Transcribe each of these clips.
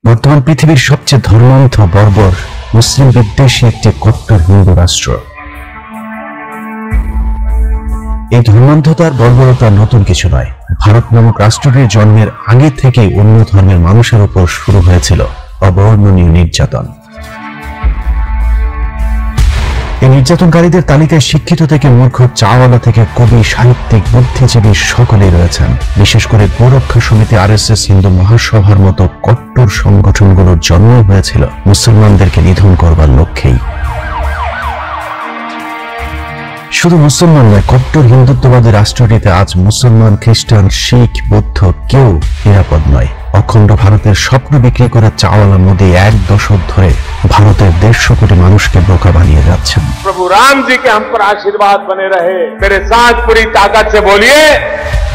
বর্তমান পৃথিবীর সবচেয়ে ধর্মান্ধ বর্বর মুসলিম বিদ্বেষী একটি কট্টর হিন্দু রাষ্ট্র। এই ধর্মান্ধতার বর্বরতা নতুন কিছু নয়। ভারত নামক রাষ্ট্রটির জন্মের আগে থেকেই অন্য ধর্মের মানুষের উপর শুরু হয়েছিল অবর্ণনীয় নির্যাতন। এই নির্যাতনকারীদের তালিকায় শিক্ষিত থেকে মূর্খ, চাওয়ালা থেকে কবি, সাহিত্যিক, বুদ্ধিজীবী সকলেই রয়েছেন। বিশেষ করে গোরক্ষা সমিতি, RSS, হিন্দু মহাসভার মতো কট্টর সংগঠনগুলোর জন্ম হয়েছিল মুসলমানদেরকে নিধন করবার লক্ষ্যেই। শুধু মুসলমান নয়, কট্টর হিন্দুত্ববাদী রাষ্ট্রটিতে আজ মুসলমান, খ্রিস্টান, শিখ, বৌদ্ধ কেউ নিরাপদ নয়। অখণ্ড ভারতের স্বপ্ন বিক্রি করে চাওয়ালা মোদী এক দশক ধরে ভারতের 150 কোটি মানুষকে বোকা বানিয়ে যাচ্ছেন। প্রভু রাম জি কে হাম পর আশীর্বাদ বনে রহে। মেরে সাথ পুরি তাকত সে বলিয়ে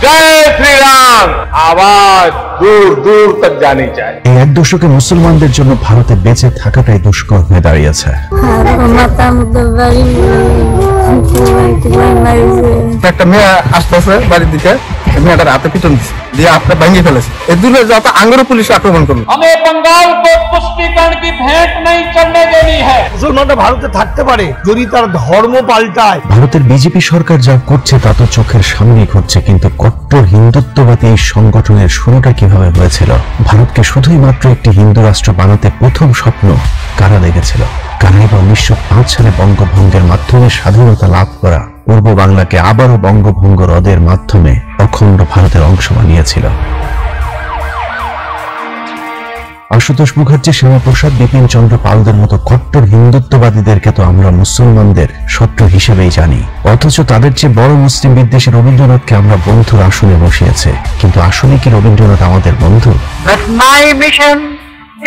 জয় শ্রী রাম। আওয়াজ দূর দূর তক জানি চাই। এই এক দশকে মুসলমানদের জন্য ভারতে বেঁচে থাকাটাই দুষ্কর হয়ে দাঁড়িয়েছে। একটা মেয়ে আসতেছে বাড়ির দিকে, মেয়েটার হাতে পিটন দিয়ে আপনি ভাঙিয়ে ফেলেছে। এই দূরে যত আঙ্গুর পুলিশ আক্রমণ করলো। हमें बंगाल को तुष्टीकरण की भेंट नहीं चढ़ने देनी है। মুসলমানরা ভারতে থাকতে পারে যদি তার ধর্ম পাল্টায়। ভারতের বিজেপি সরকার যা করছে তা তো চোখের সামনেই ঘটছে, কিন্তু কট্টর হিন্দুত্ববাদী এই সংগঠনের শুরুটা কিভাবে হয়েছিল? ভারতকে শুধুই মাত্র একটি হিন্দু রাষ্ট্র বানাতে প্রথম স্বপ্ন কারা দেখেছিল? কারাই বা 1905 সালে বঙ্গভঙ্গের মাধ্যমে স্বাধীনতা লাভ করা পূর্ব বাংলাকে আবারও বঙ্গভঙ্গ রদের মাধ্যমে অখণ্ড ভারতের অংশ বানিয়েছিল। আশুতোষ মুখার্জি, শ্যামাপ্রসাদ, বিপিন চন্দ্র পালদের মতো কট্টর হিন্দুত্ববাদীদেরকে তো আমরা মুসলমানদের শত্রু হিসেবেই জানি, অথচ তাদের চেয়ে বড় মুসলিম বিদ্বেষী রবীন্দ্রনাথকে আমরা বন্ধুর আসনে বসিয়েছে। কিন্তু আসলে কি রবীন্দ্রনাথ আমাদের বন্ধু? But my mission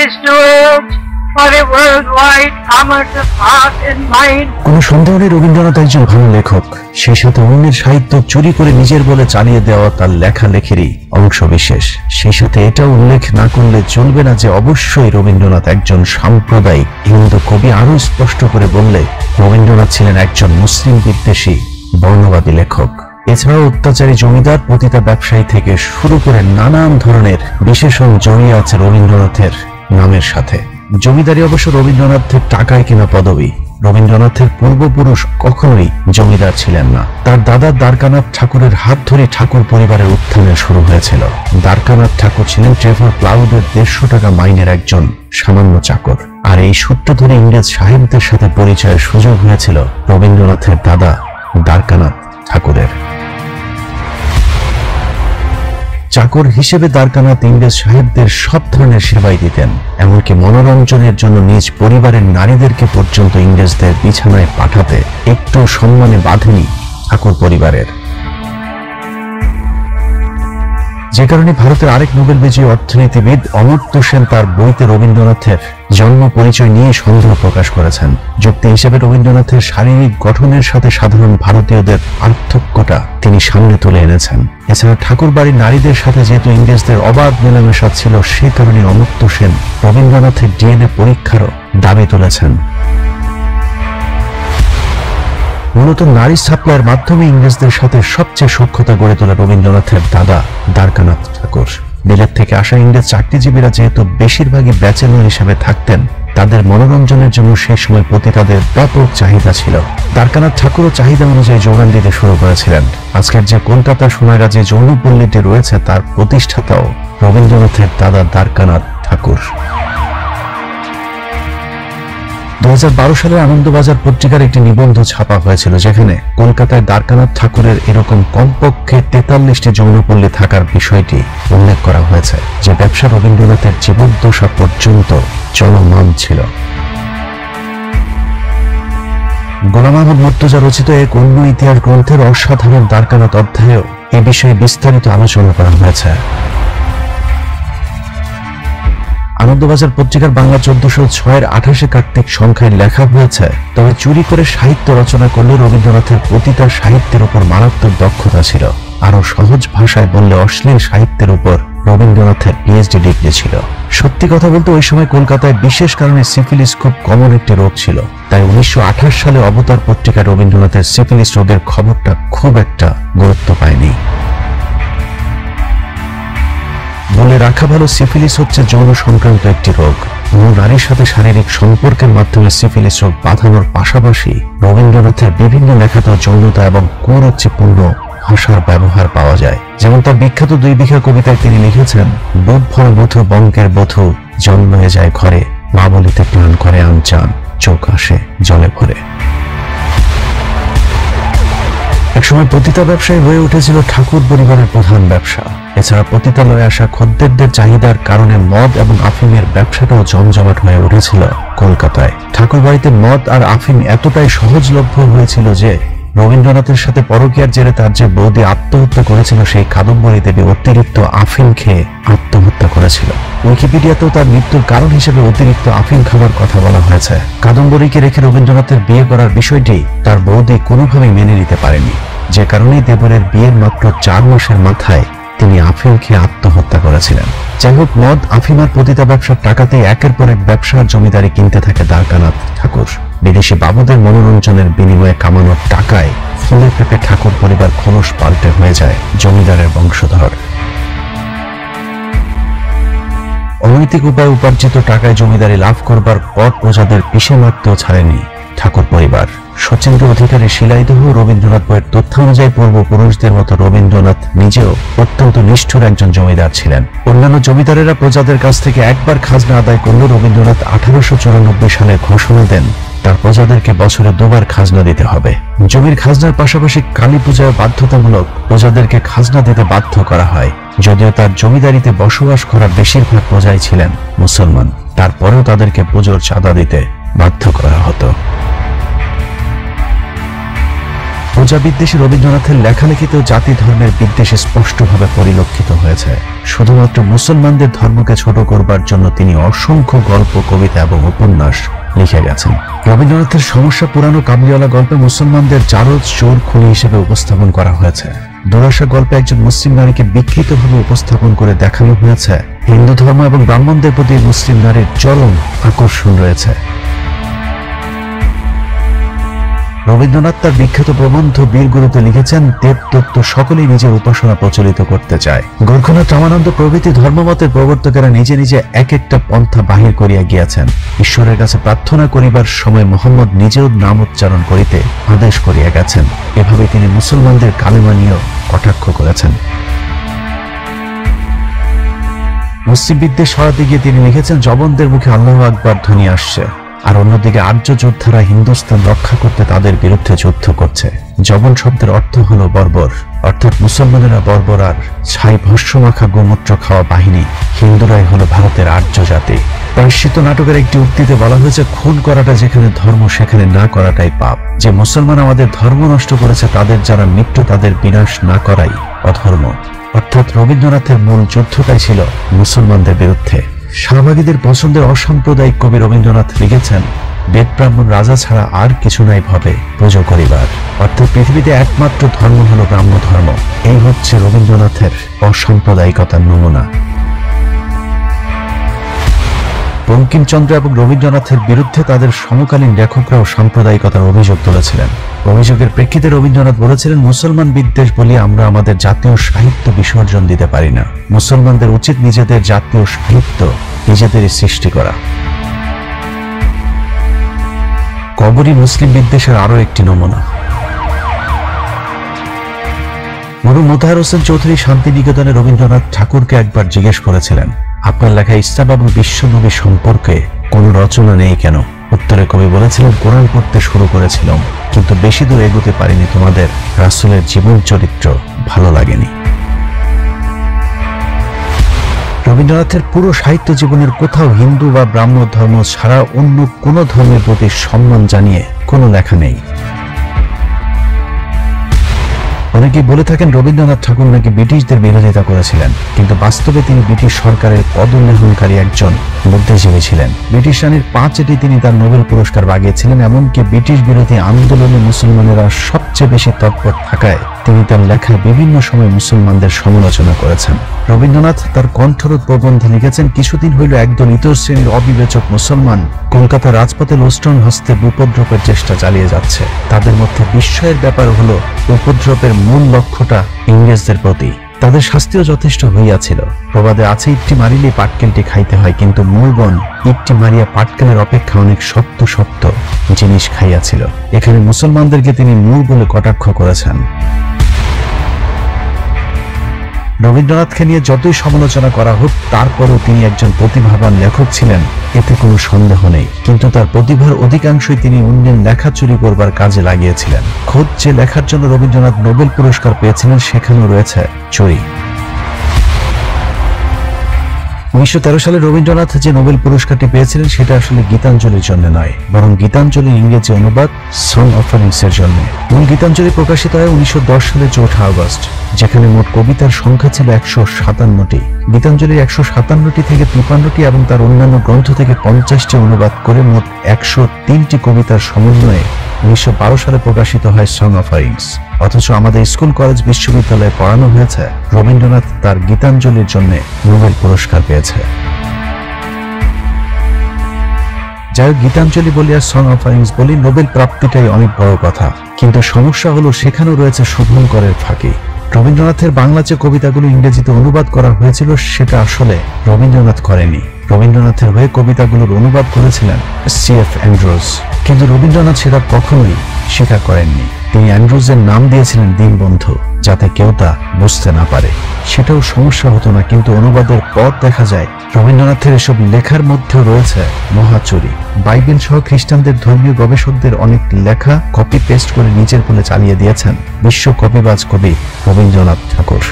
is to urge for a worldwide commerce of heart and mind. কোন সন্দেহ নেই রবীন্দ্রনাথ একজন ভালো লেখক, সেই সাথে অন্যের সাহিত্য চুরি করে নিজের বলে চালিয়ে দেওয়া তার লেখালেখিরই অংশ বিশেষ। সেই সাথে এটা উল্লেখ না করলে চলবে না যে অবশ্যই রবীন্দ্রনাথ একজন সাম্প্রদায়িক হিন্দু কবি। আরো স্পষ্ট করে বললে রবীন্দ্রনাথ ছিলেন একজন মুসলিম বিদ্বেষী বর্ণবাদী লেখক। এছাড়াও অত্যাচারী জমিদার, পতিতা ব্যবসায়ী থেকে শুরু করে নানান ধরনের বিশেষণ জড়িয়ে আছে রবীন্দ্রনাথের নামের সাথে। জমিদারি অবশ্য রবীন্দ্রনাথের টাকায় কিনা পদবী। রবীন্দ্রনাথের পূর্বপুরুষ কখনোই জমিদার ছিলেন না। তার দাদা দ্বারকানাথ ঠাকুরের হাত ধরে ঠাকুর পরিবারের উত্থানের শুরু হয়েছিল। দ্বারকানাথ ঠাকুর ছিলেন ট্রেভার প্লাউডের 150 টাকা মাইনের একজন সামান্য চাকর। আর এই সূত্র ধরে ইংরেজ সাহেবদের সাথে পরিচয়ের সুযোগ হয়েছিল রবীন্দ্রনাথের দাদা দ্বারকানাথ ঠাকুরের। চাকর হিসেবে দ্বারকানাথ ইংরেজ সাহেবদের সব ধরনের সেবাই দিতেন, এমনকি মনোরঞ্জনের জন্য নিজ পরিবারের নারীদেরকে পর্যন্ত ইংরেজদের বিছানায় পাঠাতে একটু সম্মানে বাঁধেনি ঠাকুর পরিবারের। যে কারণে ভারতের আরেক নোবেল বিজয়ী অর্থনীতিবিদ অমর্ত্য সেন তার বইতে রবীন্দ্রনাথের জন্ম পরিচয় নিয়ে সন্দেহ প্রকাশ করেছেন। যুক্তি হিসেবে রবীন্দ্রনাথের শারীরিক গঠনের সাথে সাধারণ ভারতীয়দের পার্থক্যটা তিনি সামনে তুলে এনেছেন। এছাড়া ঠাকুর বাড়ির নারীদের সাথে যেহেতু ইংরেজদের অবাধ মেলামেশা ছিল, সেই কারণে অমর্ত্য সেন রবীন্দ্রনাথের DNA পরীক্ষারও দাবি তুলেছেন। মূলত নারী সাপ্লাইয়ের মাধ্যমে ইংরেজদের সাথে সবচেয়ে সখ্যতা গড়ে তোলা রবীন্দ্রনাথের দাদা দ্বারকানাথ ঠাকুর। বিলেত থেকে আসা ইংরেজ চাকরিজীবীরা যেহেতু বেশিরভাগই ব্যাচেলর হিসেবে থাকতেন, তাদের মনোরঞ্জনের জন্য সেই সময় পতিতাদের ব্যাপক চাহিদা ছিল। দ্বারকানাথ ঠাকুরও চাহিদা অনুযায়ী যোগান দিতে শুরু করেছিলেন। আজকের যে কলকাতা সোনাগাজী যৌনপল্লীটি রয়েছে তার প্রতিষ্ঠাতাও রবীন্দ্রনাথের দাদা দ্বারকানাথ ঠাকুর। 2012 সালে আনন্দবাজার পত্রিকার একটি নিবন্ধ ছাপা হয়েছিল, যেখানে কলকাতায় দ্বারকানাথ ঠাকুরের এরকম কমপক্ষে 43টি যৌনপল্লী থাকার বিষয়টি উল্লেখ করা হয়েছে, যে ব্যবসা রবীন্দ্রনাথের জীবদ্দশা পর্যন্ত চলমান ছিল। গোলাম আহমদ মুর্তজা রচিত এক অন্য ইতিহাস গ্রন্থের অসাধারণ দ্বারকানাথ অধ্যায়েও এ বিষয়ে বিস্তারিত আলোচনা করা হয়েছে। আনন্দবাজার পত্রিকার বাংলা 1406-এর 28 কার্তিক সংখ্যায় লেখা হয়েছে, তবে চুরি করে সাহিত্য রচনা করলে রবীন্দ্রনাথের পতিতার সাহিত্যের উপর মারাত্মক দক্ষতা ছিল। আরো সহজ ভাষায় বললে অশ্লীল সাহিত্যের উপর রবীন্দ্রনাথের PhD ডিগ্রি ছিল। সত্যি কথা বলতে ওই সময় কলকাতায় বিশেষ কারণে সিফিলিস খুব কমন একটি রোগ ছিল, তাই 1928 সালে অবতার পত্রিকায় রবীন্দ্রনাথের সিফিলিস রোগের খবরটা খুব একটা গুরুত্ব পায়নি। বলে বলে রাখা ভালো, সিফিলিস হচ্ছে যৌন সংক্রান্ত একটি রোগ। নারীর সাথে শারীরিক সম্পর্কের মাধ্যমে সিফিলিস রোগ বাঁধানোর পাশাপাশি রবীন্দ্রনাথের বিভিন্ন লেখাতেও যৌনতা এবং কুরুচিপূর্ণ ভাষার ব্যবহার পাওয়া যায়। যেমন তার বিখ্যাত 2 বিঘা কবিতায় তিনি লিখেছেন, বুধ ভর বধূ বঙ্কের বধূ জন্মে যায় ঘরে, মা বলিতে প্রাণ করে আনচান, চোখ আসে জলে ভরে। একসময় পতিতা ব্যবসায়ী হয়ে উঠেছিল ঠাকুর পরিবারের প্রধান ব্যবসা। এছাড়া পতিতালয়ে আসা খদ্দেরদের চাহিদার কারণে মদ এবং আফিমের ব্যবসাটাও জমজমাট হয়ে উঠেছিল কলকাতায়। ঠাকুর বাড়িতে মদ আর আফিম এতটাই সহজলভ্য হয়েছিল যে রবীন্দ্রনাথের সাথে পরকীয়ার জেরে তার যে বৌদি আত্মহত্যা করেছিল, সেই কাদম্বরী দেবী অতিরিক্ত আফিম খেয়ে আত্মহত্যা করেছিল। উইকিপিডিয়াতেও তার মৃত্যুর কারণ হিসেবে অতিরিক্ত আফিম খাবার কথা বলা হয়েছে। কাদম্বরীকে রেখে রবীন্দ্রনাথের বিয়ে করার বিষয়টি তার বৌদি কোনোভাবেই মেনে নিতে পারেনি, যে কারণেই দেবরের বিয়ের মাত্র 4 মাসের মাথায় তিনি আফিম খেয়ে আত্মহত্যা করেছিলেন। যাই হোক, মদ, আফিম আর পতিতা ব্যবসার টাকাতে একের পর এক ব্যবসার জমিদারি কিনতে থাকে দ্বারকানাথ ঠাকুর। বিদেশি বাবুদের মনোরঞ্জনের বিনিময়ে কামানোর টাকায় ফুলে ফেপে ঠাকুর পরিবার খোলস পাল্টে হয়ে যায় জমিদারের বংশধর। অনৈতিক উপায়ে উপার্জিত টাকায় জমিদারি লাভ করবার পর প্রজাদের পিষে মারতেও ছাড়েনি ঠাকুর পরিবার। সচেন্দ্র অধিকারী শিলাইদহ রবীন্দ্রনাথ বইয়ের তথ্য অনুযায়ী পূর্বপুরুষদের মতো রবীন্দ্রনাথ নিজেও অত্যন্ত নিষ্ঠুর একজন জমিদার ছিলেন। অন্যান্য জমিদারেরা প্রজাদের কাছ থেকে একবার খাজনা আদায় করলেও রবীন্দ্রনাথ 1894 সালে ঘোষণা দেন তার প্রজাদেরকে বছরে 2 বার খাজনা দিতে হবে। জমির খাজনার পাশাপাশি কালী পূজায় বাধ্যতামূলক প্রজাদেরকে খাজনা দিতে বাধ্য করা হয়। যদিও তার জমিদারিতে বসবাস করা বেশিরভাগ প্রজাই ছিলেন মুসলমান, তারপরেও তাদেরকে পুজোর চাঁদা দিতে বাধ্য করা হতো। প্রজা বিদ্বেষী রবীন্দ্রনাথের লেখালেখিতেও জাতি ধর্মের বিদ্বেষ স্পষ্টভাবে পরিলক্ষিত হয়েছে। শুধুমাত্র মুসলমানদের ধর্মকে ছোট করবার জন্য তিনি অসংখ্য গল্প, কবিতা এবং উপন্যাস লিখে গেছেন। রবীন্দ্রনাথের সমস্যা পুরানো কাবুলিওয়ালা গল্পে মুসলমানদের জারজ, চোর, খুনি হিসেবে উপস্থাপন করা হয়েছে। দুরাশা গল্পে একজন মুসলিম নারীকে বিকৃতভাবে উপস্থাপন করে দেখানো হয়েছে হিন্দু ধর্ম এবং ব্রাহ্মণদের প্রতি মুসলিম নারীর চরম আকর্ষণ রয়েছে। রবীন্দ্রনাথ তার বিখ্যাত প্রবন্ধ বীরগুরুতে লিখেছেন, দেব তত্ত্ব সকলেই নিজের উপাসনা প্রচলিত করতে চায়। গোরখনাথ, রামানন্দ প্রভৃতি ধর্মমতের প্রবর্তকেরা নিজে নিজে এক একটা পন্থা বাহির করিয়া গিয়াছেন। ঈশ্বরের কাছে প্রার্থনা করিবার সময় মোহাম্মদ নিজেও নাম উচ্চারণ করিতে আদেশ করিয়া গেছেন। এভাবে তিনি মুসলমানদের কালেমা নিয়েও কটাক্ষ করেছেন। মুসলিম বিদ্বেষ সরাতে গিয়ে তিনি লিখেছেন, জবনদের মুখে আল্লাহু আকবার ধ্বনি আসছে, আর অন্যদিকে আর্য যোদ্ধারা হিন্দুস্তান রক্ষা করতে তাদের বিরুদ্ধে যুদ্ধ করছে। জবন শব্দের অর্থ হলো বর্বর, অর্থাৎ মুসলমানেরা বর্বর আর ছাই ভস্যমাখা গোমূত্র খাওয়া বাহিনী। হিন্দুরাই হলো ভারতের আর্য জাতি। প্রায়শ্চিত্ত নাটকের একটি উক্তিতে বলা হয়েছে, খুন করাটা যেখানে ধর্ম সেখানে না করাটাই পাপ। যে মুসলমান আমাদের ধর্ম নষ্ট করেছে তাদের যারা মৃত্যু, তাদের বিনাশ না করাই অধর্ম। অর্থাৎ রবীন্দ্রনাথের মূল যুদ্ধটাই ছিল মুসলমানদের বিরুদ্ধে। শাহবাগীদের পছন্দের অসাম্প্রদায়িক কবি রবীন্দ্রনাথ লিখেছেন, বেদ ব্রাহ্মণ রাজা ছাড়া আর কিছু নাই ভবে পুজো করিবার। অর্থাৎ পৃথিবীতে একমাত্র ধর্ম হলো ব্রাহ্ম ধর্ম। এই হচ্ছে রবীন্দ্রনাথের অসাম্প্রদায়িকতার নমুনা। বঙ্কিমচন্দ্র এবং রবীন্দ্রনাথের বিরুদ্ধে তাদের সমকালীন লেখকরাও সাম্প্রদায়িকতার অভিযোগ তুলেছিলেন। অভিযোগের প্রেক্ষিতে রবীন্দ্রনাথ বলেছিলেন, মুসলমান বিদ্বেষ বলে আমরা আমাদের জাতীয় সাহিত্য বিসর্জন দিতে পারি না। মুসলমানদের উচিত নিজেদের জাতীয় সাহিত্য নিজেদেরই সৃষ্টি করা। কবরী মুসলিম বিদ্বেষের আরো একটি নমুনা। মরহুম মোতাহার হোসেন চৌধুরী শান্তিনিকেতনে রবীন্দ্রনাথ ঠাকুরকে একবার জিজ্ঞেস করেছিলেন, আপনার লেখা ইসলাম এবং বিশ্বনবী সম্পর্কে কোন রচনা নেই কেন? উত্তরে কবি বলেছিলেন, কোরআন পড়তে শুরু করেছিলাম, কিন্তু বেশি দূর এগোতে পারিনি, তোমাদের রাসূলের জীবন চরিত্র ভালো লাগেনি। রবীন্দ্রনাথের পুরো সাহিত্য জীবনের কোথাও হিন্দু বা ব্রাহ্ম ধর্ম ছাড়া অন্য কোনো ধর্মের প্রতি সম্মান জানিয়ে কোনো লেখা নেই। অনেকে বলে থাকেন রবীন্দ্রনাথ ঠাকুর নাকি ব্রিটিশদের বিরোধিতা করেছিলেন, কিন্তু বাস্তবে তিনি ব্রিটিশ সরকারের পদোন্নয়নকারী একজন বুদ্ধিজীবী ছিলেন। ব্রিটিশ রানীর 5 তিনি তার নোবেল পুরস্কার বাগিয়েছিলেন। এমনকি ব্রিটিশ বিরোধী আন্দোলনে মুসলমানেরা সবচেয়ে বেশি তৎপর থাকায় তিনি তার লেখায় বিভিন্ন সময় মুসলমানদের সমালোচনা করেছেন। রবীন্দ্রনাথ তার কণ্ঠরোধ প্রবন্ধে লিখেছেন, কিছুদিন হইল একদল ইতর শ্রেণীর অবিবেচক মুসলমান কলকাতা রাজপথে লোস্টন হস্তে উপদ্রবের চেষ্টা চালিয়ে যাচ্ছে। তাদের মধ্যে বিস্ময়ের ব্যাপার হলো উপদ্রবের মূল লক্ষ্যটা ইংরেজদের প্রতি। তাদের শাস্তিও যথেষ্ট হইয়াছিল। প্রবাদে আছে, ইটটি মারিলে পাটকেলটি খাইতে হয়, কিন্তু মূলগণ ইটটি মারিয়া পাটকেলের অপেক্ষা অনেক শক্ত শক্ত জিনিস খাইয়াছিল। এখানে মুসলমানদেরকে তিনি মূল বলে কটাক্ষ করেছেন। রবীন্দ্রনাথকে নিয়ে যতই সমালোচনা করা হোক, তারপরও তিনি একজন প্রতিভাবান লেখক ছিলেন, এতে কোনো সন্দেহ নেই। কিন্তু তার প্রতিভার অধিকাংশই তিনি অন্যের লেখা চুরি করবার কাজে লাগিয়েছিলেন। খোদ যে লেখার জন্য রবীন্দ্রনাথ নোবেল পুরস্কার পেয়েছিলেন, সেখানেও রয়েছে চুরি। 1913 সালে রবীন্দ্রনাথ যে নোবেল পুরস্কারটি পেয়েছিলেন, সেটা আসলে গীতাঞ্জলির জন্য নয়, বরং গীতাঞ্জলির ইংরেজি অনুবাদ সং অফারিংস এর জন্য। মূল গীতাঞ্জলি প্রকাশিত হয় 1910 সালে 4 আগস্ট, যেখানে মোট কবিতার সংখ্যা ছিল 157টি। গীতাঞ্জলির 157টি থেকে 53টি এবং তার অন্যান্য গ্রন্থ থেকে 50টি অনুবাদ করে মোট 103টি কবিতার সমন্বয়ে 1912 সালে প্রকাশিত হয় সং অফারিংস। অথচ আমাদের স্কুল, কলেজ, বিশ্ববিদ্যালয়ে পড়ানো হয়েছে রবীন্দ্রনাথ তার গীতাঞ্জলির জন্য নোবেল পুরস্কার পেয়েছে। যাই হোক, গীতাঞ্জলি বলি আর সং অফারিংস বলি, নোবেল প্রাপ্তিটাই অনেক বড় কথা। কিন্তু সমস্যা হলো, সেখানেও রয়েছে শুভঙ্করের ফাঁকি। রবীন্দ্রনাথের বাংলা যে কবিতাগুলো ইংরেজিতে অনুবাদ করা হয়েছিল, সেটা আসলে রবীন্দ্রনাথ করেনি। রবীন্দ্রনাথের হয়ে কবিতাগুলোর অনুবাদ করেছিলেন C.F. অ্যান্ড্রুজ, কিন্তু রবীন্দ্রনাথ সেটা কখনোই স্বীকার করেননি। তিনি অ্যান্ড্রুজের নাম দিয়েছিলেন দীনবন্ধু, যাতে কেউ তা বুঝতে না পারে। সেটাও সমস্যা হতো না, কিন্তু অনুবাদের পর দেখা যায় রবীন্দ্রনাথের এসব লেখার মধ্যেও রয়েছে মহাচুরি। বাইবেল সহ খ্রিস্টানদের ধর্মীয় গবেষকদের অনেক লেখা কপি পেস্ট করে নিজের বলে চালিয়ে দিয়েছেন বিশ্ব কবিবাজ কবি রবীন্দ্রনাথ ঠাকুর।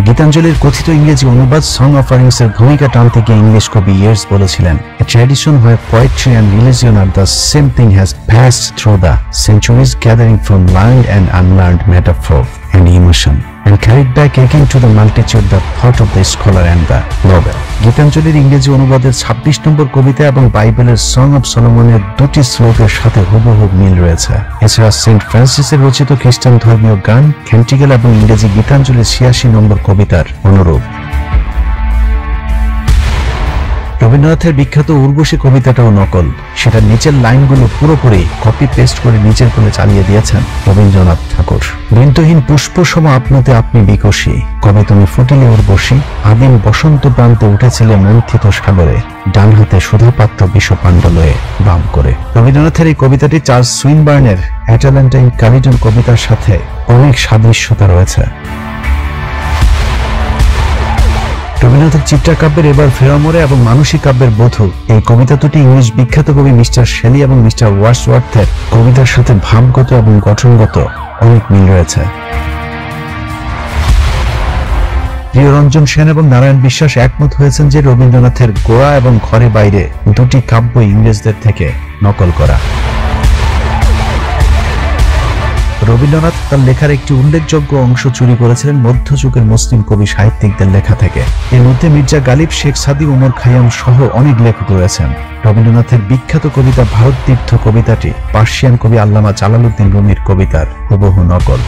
গীতাঞ্জলির কথিত ইংরেজি অনুবাদ সং অফারিংস এর ভূমিকা টানতে গিয়ে ইংলিশ কবি ইয়ার্স বলেছিলেন, A tradition where poetry and religion are the same thing has passed through the centuries, gathering from learned and unlearned metaphor and emotion, and carried back again to the multitude the thought of the scholar and the novel. গীতাঞ্জলির ইংরেজি অনুবাদের 26 নম্বর কবিতা এবং বাইবেলের song of সলোমনের দুটি শ্লোকের সাথে হুবহু মিল রয়েছে। এছাড়া সেন্ট ফ্রান্সিসের রচিত খ্রিস্টান ধর্মীয় গান ক্যান্টিকেল এবং ইংরেজি গীতাঞ্জলির 86 নম্বর কবিতার অনুরূপ। রবীন্দ্রনাথের বিখ্যাত উর্বশী কবিতাটাও নকল। সেটার নিচের লাইনগুলো পুরোপুরি কপি পেস্ট করে নিজের কোলে চালিয়ে দিয়েছেন রবীন্দ্রনাথ ঠাকুর। বৃন্তহীন পুষ্প সম আপনাতে আপনি বিকশী, কবে তুমি ফুটিলে উর্বশী, আদিম বসন্ত প্রান্তে উঠেছিলে মন্থিত সাগরে, ডান হাতে সুধাপাত্র বিষপাণ্ডলয়ে বাম করে। রবীন্দ্রনাথের এই কবিতাটি চার্লস সুইনবার্নের অ্যাটালান্টা ইন ক্যালিডন কবিতার সাথে অনেক সাদৃশ্যতা রয়েছে। রবীন্দ্রনাথের চিত্রকাব্যের এবার ফেরামরে এবং মানসিক কাব্যের বধূ, এই কবিতা দুটি ইংলিশ বিখ্যাত কবি মিস্টার শেলি এবং মিস্টার ওয়ার্ডসওয়ার্থের কবিতার সাথে ভাবগত এবং গঠনগত অনেক মিল রয়েছে। প্রিয়রঞ্জন সেন এবং নারায়ণ বিশ্বাস একমত হয়েছেন যে রবীন্দ্রনাথের গোড়া এবং ঘরে বাইরে দুটি কাব্য ইংরেজদের থেকে নকল করা। রবীন্দ্রনাথ তার লেখার একটি উল্লেখযোগ্য অংশ চুরি করেছিলেন মধ্যযুগের মুসলিম কবি সাহিত্যিকদের লেখা থেকে। এর মধ্যে মির্জা গালিব, শেখ সাদি, উমর খাইয়াম সহ অনেক লেখক রয়েছেন। রবীন্দ্রনাথের বিখ্যাত কবিতা ভারত তীর্থ কবিতাটি পার্সিয়ান কবি আল্লামা জালালউদ্দিন রুমির কবিতার হুবহু নকল।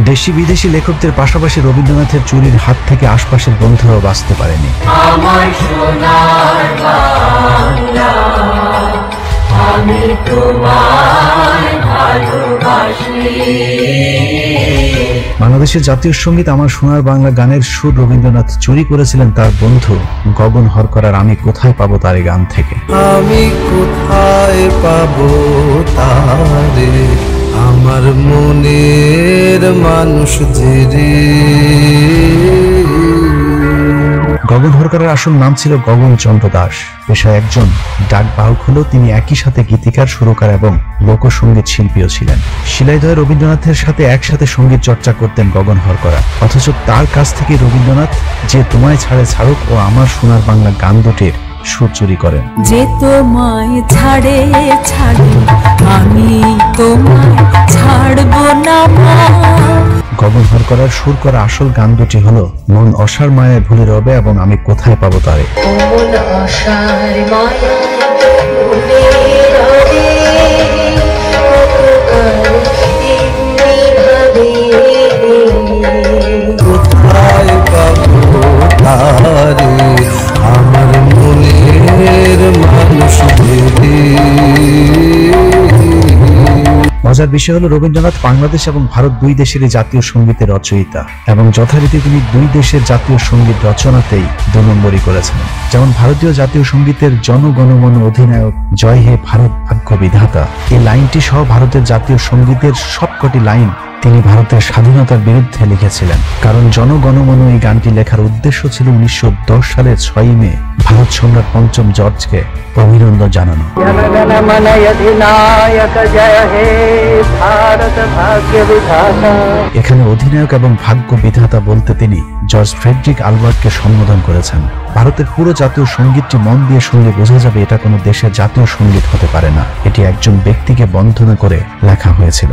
দেশি বিদেশি লেখকদের পাশাপাশি রবীন্দ্রনাথের চুরির হাত থেকে আশপাশের বন্ধুরাও বাঁচতে পারেনি। বাংলাদেশের জাতীয় সঙ্গীত আমার সোনার বাংলা গানের সুর রবীন্দ্রনাথ চুরি করেছিলেন তার বন্ধু গগন হরকরার আমি কোথায় পাবো তারে গান থেকে। আমি কোথায় পাবো তারে, আমার মনের মানুষ যে রে। গগন হরকরের আসল নাম ছিল গগন চন্দ্র দাস। পেশায় একজন ডাক বাহক হলেও তিনি একই সাথে গীতিকার, সুরকার এবং লোকসঙ্গীত শিল্পীও ছিলেন। শিলাইদহে রবীন্দ্রনাথের সাথে একসাথে সঙ্গীত চর্চা করতেন গগন হরকরা। অথচ তার কাছ থেকে রবীন্দ্রনাথ যে তোমায় ছাড়ে ছাড়ুক ও আমার সোনার বাংলা গান দুটির সুর চুরি করেন। যে তোমায় ছাড়ে ছাড়ে আমি তোমায় ছাড়বো না। গগন হরকরার সুর করা আসল গান দুটি হলো মন অসার মায়ায় ভুলে রবে এবং আমি কোথায় পাবো তারে। কোথায় পাবো তারে, আমার মনের মানুষ যে রে। মজার বিষয় হলো রবীন্দ্রনাথ বাংলাদেশ এবং ভারত দুই দেশেরই জাতীয় সঙ্গীতের রচয়িতা এবং যথারীতি তিনি দুই দেশের জাতীয় সঙ্গীত রচনাতেই 2 নম্বরই করেছেন। যেমন ভারতীয় জাতীয় সঙ্গীতের জনগণমন অধিনায়ক জয় হে ভারত ভাগ্য বিধাতা এই লাইনটি সহ ভারতের জাতীয় সঙ্গীতের সবকটি লাইন তিনি ভারতের স্বাধীনতার বিরুদ্ধে লিখেছিলেন। কারণ জনগণমন এই গানটি লেখার উদ্দেশ্য ছিল 1910 সালের 6 মে ভারত সম্রাট পঞ্চম জর্জকে অভিনন্দন জানানো। এখানে অধিনায়ক এবং ভাগ্য বিধাতা বলতে তিনি জর্জ ফ্রেডরিক আলবার্টকে সম্বোধন করেছেন। ভারতের পুরো জাতীয় সঙ্গীতটি মন দিয়ে শুনলে বোঝা যাবে এটা কোনো দেশের জাতীয় সঙ্গীত হতে পারে না, এটি একজন ব্যক্তিকে বন্ধনা করে লেখা হয়েছিল।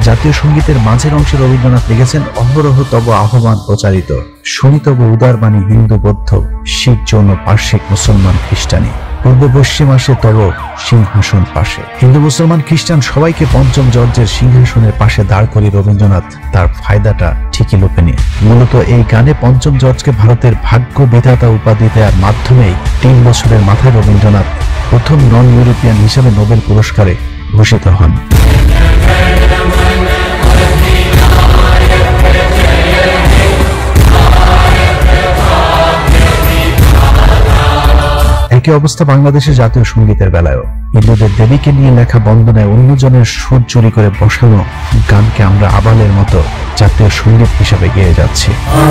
জাতীয় সঙ্গীতের মাঝের অংশে রবীন্দ্রনাথ লিখেছেন অহরহ তব আহ্বান প্রচারিত, শুনি তব উদারবাণী হিন্দু বৌদ্ধ শিখ জৈন পার্শ্বিক মুসলমান খ্রিস্টানি, পূর্ব পশ্চিম আসে তব সিংহাসন পাশে। হিন্দু মুসলমান খ্রিস্টান সবাইকে পঞ্চম জর্জের সিংহাসনের পাশে দাঁড় করিয়ে রবীন্দ্রনাথ তার ফায়দাটা ঠিকই লোপেনি। মূলত এই গানে পঞ্চম জর্জকে ভারতের ভাগ্য বিধাতা উপাধি দেওয়ার মাধ্যমেই 3 বছরের মাথায় রবীন্দ্রনাথ প্রথম নন ইউরোপিয়ান হিসেবে নোবেল পুরস্কারে ভূষিত হন। একই অবস্থা বাংলাদেশের জাতীয় সঙ্গীতের বেলায়ও। হিন্দুদের দেবীকে নিয়ে লেখা বন্দনায় অন্যজনের সুর চুরি করে বসানো গানকে আমরা আবালের মতো জাতীয় সঙ্গীত হিসেবে গেয়ে যাচ্ছি।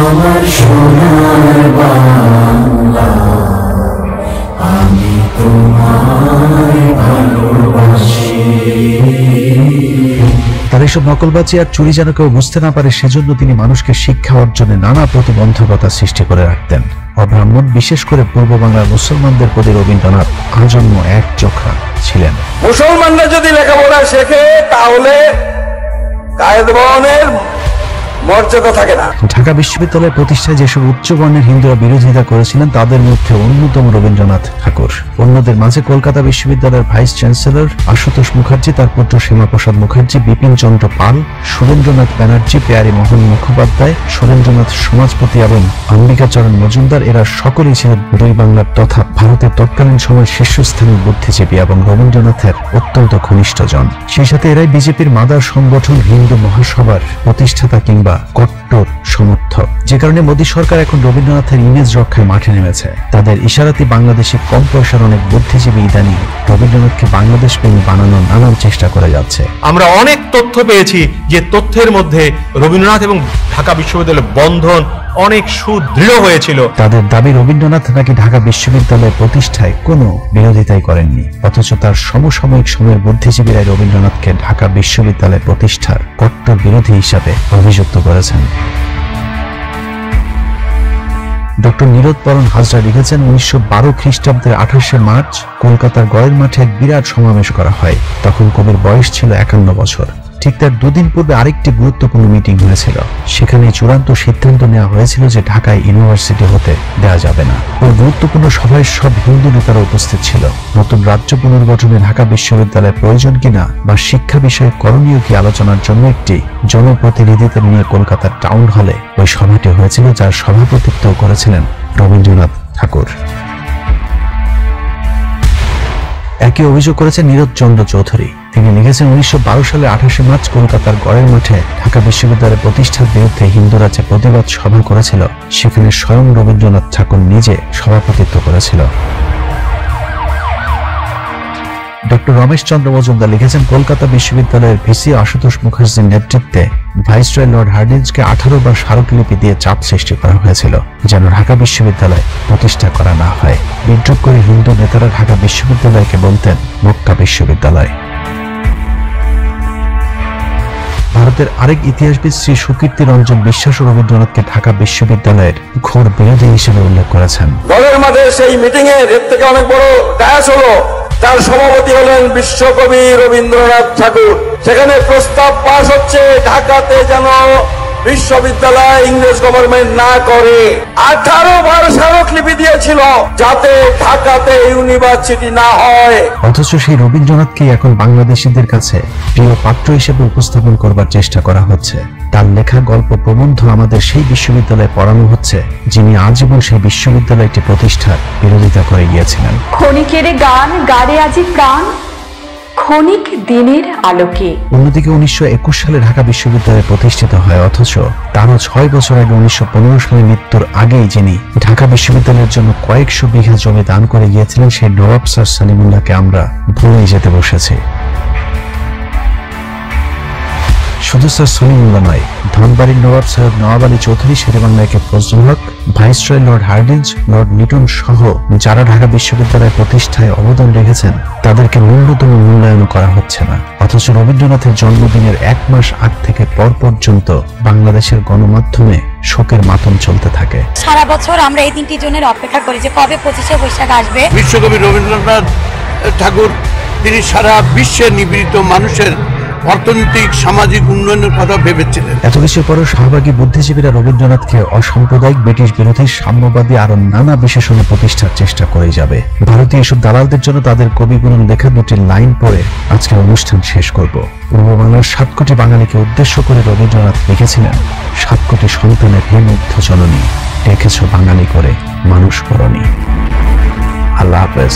আমার সোনার বাংলা, আমি তোমায় ভালোবাসি। তার এসব নকলবাজি আর চুরি যেন কেউ বুঝতে না পারে সেজন্য তিনি মানুষকে শিক্ষা অর্জনে নানা প্রতিবন্ধকতা সৃষ্টি করে রাখতেন। অব্রাহ্মণ বিশেষ করে পূর্ব বাংলার মুসলমানদের প্রতি রবীন্দ্রনাথ আজন্ম এক চোখা ছিলেন। মুসলমানরা যদি লেখাপড়া শেখে তাহলে কায়েদবনের মর্যাদা থাকে না। ঢাকা বিশ্ববিদ্যালয় প্রতিষ্ঠায় যেসব উচ্চবর্ণের হিন্দুরা বিরোধিতা করেছিলেন তাদের মধ্যে অন্যতম রবীন্দ্রনাথ ঠাকুর। অন্যদের মাঝে কলকাতা বিশ্ববিদ্যালয়ের ভাইস চ্যান্সেলর আশুতোষ মুখার্জি, তার পুত্র শ্যামাপ্রসাদ মুখার্জি, বিপিন চন্দ্র পাল, সুরেন্দ্রনাথ ব্যানার্জি, পেয়ারী মোহন মুখোপাধ্যায়, সুরেন্দ্রনাথ সমাজপতি এবং অম্বিকাচরণ মজুমদার, এরা সকলেই ছিলেন দুই বাংলার তথা ভারতের তৎকালীন সময়ের শীর্ষস্থানীয় বুদ্ধিজীবী এবং রবীন্দ্রনাথের অত্যন্ত ঘনিষ্ঠজন। সেই সাথে এরাই বিজেপির মাদার সংগঠন হিন্দু মহাসভার প্রতিষ্ঠাতা কিংবা কট্টর সমর্থক, যে কারণে মোদী সরকার এখন রবীন্দ্রনাথের ইমেজ রক্ষায় মাঠে নেমেছে। তাদের ইশারাতে বাংলাদেশে কম পয়সার অনেক বুদ্ধিজীবী ইদানিং রবীন্দ্রনাথকে বাংলাদেশ প্রেমী বানানোর নানান চেষ্টা করে যাচ্ছে। আমরা অনেক তথ্য পেয়েছি যে তথ্যের মধ্যে রবীন্দ্রনাথ এবং ঢাকা বিশ্ববিদ্যালয়ের বন্ধন অনেক সুদৃঢ় হয়েছিল। তাদের দাবি রবীন্দ্রনাথ নাকি ঢাকা বিশ্ববিদ্যালয় প্রতিষ্ঠায় কোনো বিরোধিতাই করেননি, অথচ তার সমসাময়িক সময়ের বুদ্ধিজীবীরা রবীন্দ্রনাথকে ঢাকা বিশ্ববিদ্যালয় প্রতিষ্ঠার কট্টর বিরোধী হিসাবে অভিযুক্ত করেছেন। ডক্টর নীরোদপরণ হাজরা লিখেছেন 1912 খ্রিস্টাব্দের 28শে মার্চ কলকাতার গয়ের মাঠে এক বিরাট সমাবেশ করা হয়। তখন কবির বয়স ছিল 51 বছর। ঠিক তার 2 দিন পূর্বে আরেকটি গুরুত্বপূর্ণ মিটিং হয়েছিল। সেখানে চূড়ান্ত সিদ্ধান্ত নেওয়া হয়েছিল যে ঢাকায় ইউনিভার্সিটি হতে দেওয়া যাবে না। ওই গুরুত্বপূর্ণ সভায় সব হিন্দু নেতারা উপস্থিত ছিল। নতুন রাজ্য পুনর্গঠনে ঢাকা বিশ্ববিদ্যালয়ের প্রয়োজন কিনা বা শিক্ষা বিষয়ে করণীয় কি আলোচনার জন্য একটি জনপ্রতিনিধিদের নিয়ে কলকাতার টাউন হলে ওই সভাটি হয়েছিল, যার সভাপতিত্ব করেছিলেন রবীন্দ্রনাথ ঠাকুর। একই অভিযোগ করেছেন নীরদ চন্দ্র চৌধুরী। তিনি লিখেছেন 1912 সালে 28শে মার্চ কলকাতার গড়ের মাঠে ঢাকা বিশ্ববিদ্যালয়ের প্রতিষ্ঠার বিরুদ্ধে হিন্দুরা যে প্রতিবাদ সভা করেছিল সেখানে স্বয়ং রবীন্দ্রনাথ ঠাকুর নিজে সভাপতিত্ব করেছিল। ডক্টর রমেশ চন্দ্র মজুমদার লিখেছেন কলকাতা বিশ্ববিদ্যালয়ের ভিসি আশুতোষ মুখার্জির নেতৃত্বে ভাইসরয় লর্ড হার্ডিঞ্জকে 18 বার স্মারকলিপি দিয়ে চাপ সৃষ্টি করা হয়েছিল যেন ঢাকা বিশ্ববিদ্যালয় প্রতিষ্ঠা করা না হয়। বিদ্রোহ করে হিন্দু নেতারা ঢাকা বিশ্ববিদ্যালয়কে বলতেন মক্কা বিশ্ববিদ্যালয়। ভারতের আরেক ইতিহাসবিদ শ্রী সুকীর্তি রঞ্জন বিশ্বাস রবীন্দ্রনাথকে ঢাকা বিশ্ববিদ্যালয়ের ঘোর বিরোধী হিসেবে উল্লেখ করেছেন। দলের মাঝে সেই মিটিং এর থেকে অনেক বড় ডায়াস হলো, তার সভাপতি হলেন বিশ্বকবি রবীন্দ্রনাথ ঠাকুর। সেখানে প্রস্তাব পাস হচ্ছে ঢাকাতে যেন বিশ্ববিদ্যালয় ইংরেজ গভর্নমেন্ট না করে 18 বার স্মারকলিপি দিয়েছিল যাতে ঢাকাতে ইউনিভার্সিটি না হয়। অথচ সেই রবীন্দ্রনাথকে এখন বাংলাদেশিদের কাছে প্রিয় পাত্র হিসেবে উপস্থাপন করবার চেষ্টা করা হচ্ছে। তার লেখা গল্প প্রবন্ধ আমাদের সেই বিশ্ববিদ্যালয়ে পড়ানো হচ্ছে যিনি আজীবন সেই বিশ্ববিদ্যালয়টি প্রতিষ্ঠার বিরোধিতা করে গিয়েছিলেন। ক্ষণিকের গান গাড়ে আজি প্রাণ, ক্ষণিক দিনের আলোকে। অন্যদিকে 1921 সালে ঢাকা বিশ্ববিদ্যালয় প্রতিষ্ঠিত হয়, অথচ তারও 6 বছর আগে 1915 সালে মৃত্যুর আগেই যিনি ঢাকা বিশ্ববিদ্যালয়ের জন্য কয়েকশো বিঘা জমি দান করে গিয়েছিলেন সেই নবাব স্যার সলিমুল্লাহকে আমরা ভুলে যেতে বসেছি। শুধু স্যার সলিমুল্লাহ নয়, ধনবাড়ির নবাব সৈয়দ নওয়াব আলী চৌধুরী, শেরেবাংলাকে ফজলুল হক, ভাইসরয় লর্ড হার্ডিঞ্জ, লর্ড নিটন সহ যারা ঢাকা বিশ্ববিদ্যালয় প্রতিষ্ঠায় অবদান রেখেছেন তাদেরকে ন্যূনতম মূল্যায়ন করা হচ্ছে না। অথচ রবীন্দ্রনাথের জন্মদিনের 1 মাস আগ থেকে পর পর্যন্ত বাংলাদেশের গণমাধ্যমে শোকের মাতম চলতে থাকে। সারা বছর আমরা এই 3টি জনের অপেক্ষা করি যে কবে 25শে বৈশাখ আসবে। বিশ্বকবি রবীন্দ্রনাথ ঠাকুর তিনি সারা বিশ্বে নিপীড়িত মানুষের অর্থনৈতিক সামাজিক উন্নয়নের কথা ভেবেছিলেন। এত কিছুর পরও সহভাগী বুদ্ধিজীবীরা রবীন্দ্রনাথকে অসাম্প্রদায়িক, ব্রিটিশ বিরোধী, সাম্যবাদী আরো নানা বিশেষণ প্রতিষ্ঠার চেষ্টা করে যাবে। ভারতীয় এসব দালালদের জন্য তাদের কবিগুলোর লেখা 2টি লাইন পড়ে আজকের অনুষ্ঠান শেষ করব। পূর্ব বাংলার 7 কোটি বাঙালিকে উদ্দেশ্য করে রবীন্দ্রনাথ লিখেছিলেন, 7 কোটি সন্তানের হে মুগ্ধ জননী, ডেকেছ বাঙালি করে মানুষ করনি। আল্লাহ হাফেজ।